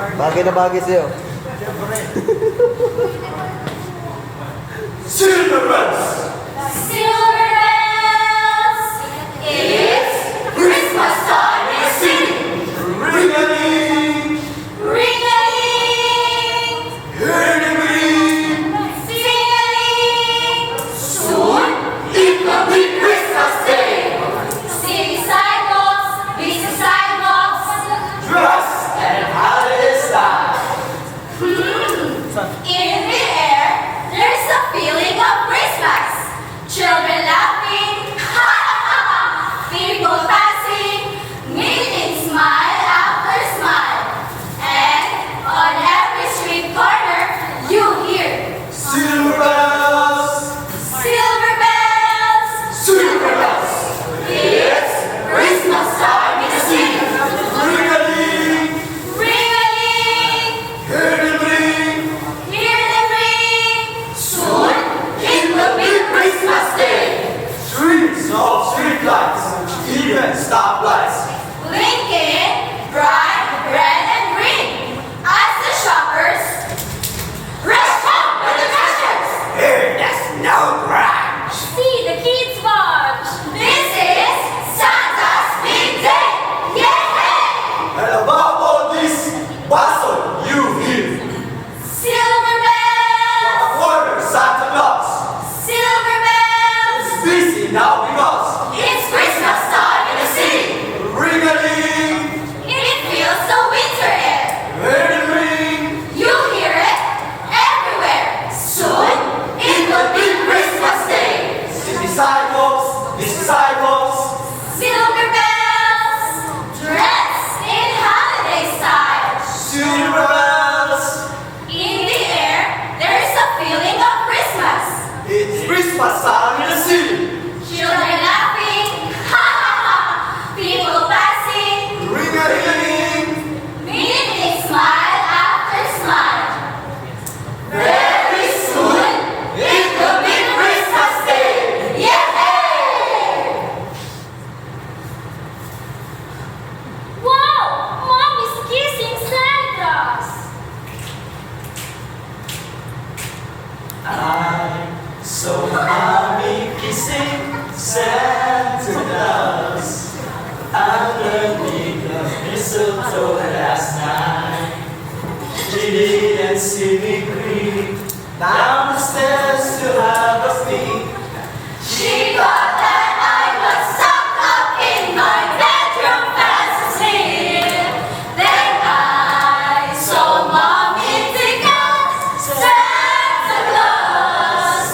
Bagay na bagay sa'yo. Silver bells! Silver bells! It's Christmas time in the city! Ring-a-ling! Ring-a-ling! Hear-a-ling! Sing-a-ling! Soon, it will be Christmas Day! City sidewalks, busy sidewalks. Dressed and holiday style! In the air, there's a feeling of Christmas. Children laughing, ha ha ha ha. People passing, meeting smile after smile. And on every street corner, you hear Silver bells! silver bells. Silver bells! It's Christmas time in the city. Ring-a-ling! Ring-a-ling, Hear-a-ling! hear them ring. Soon, it will be Christmas Day. Streets of street lights, even stoplights. Blinking, bright, red and green. As the shoppers rush home with the treasures. Here, there's no grudge. See the kids march. This is Santa's big day. Yay! And above all this, bustle you hear. Silver From bells, a corner, Santa Claus silver bells. is busy now because It's Christmas time in the city. ring-a-ling, It feels the winter air. hear-a-ling, You hear it everywhere. Soon, it will be Christmas Day. city sidewalks, busy sidewalks. Silver bells, dressed in holiday style. Silver bells, In the air, there's a feeling of Christmas. it's Christmas time in the city. Children laughing, ha ha ha. People passing, Ring-a-ling, meeting smile after smile. Very soon, it will be Christmas Day. Yay! Wow! Mom is kissing Santa's. I saw mommy kissing Santa Claus underneath the mistletoe last night. She didn't see me creep down the stairs to have a peek. She thought that I was tucked up in my bedroom fast asleep. Then I saw Mommy take out Santa Claus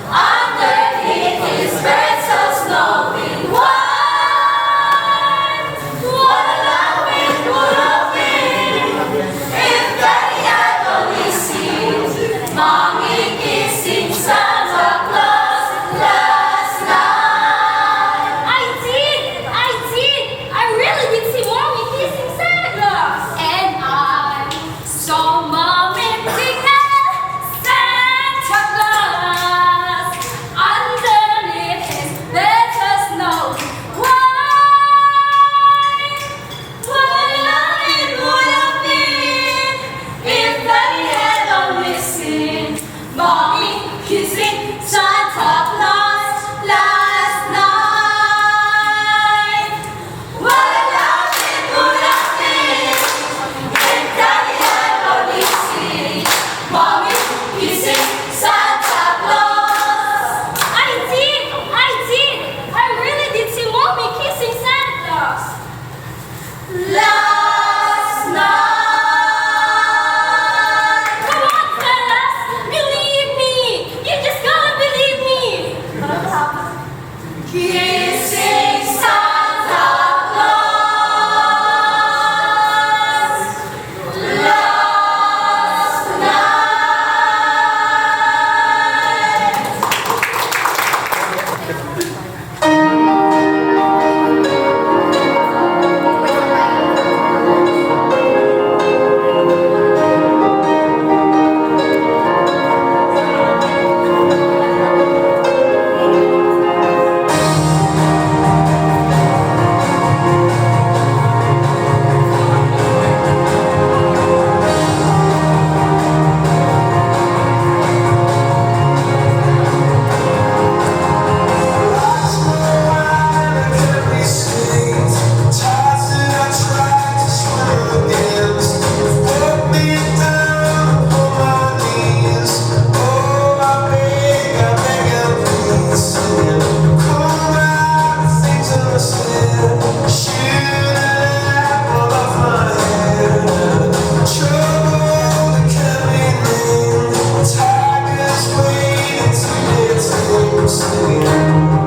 underneath his bird so snowy white. What a loving, what a thing. If Daddy had only seen Mommy here.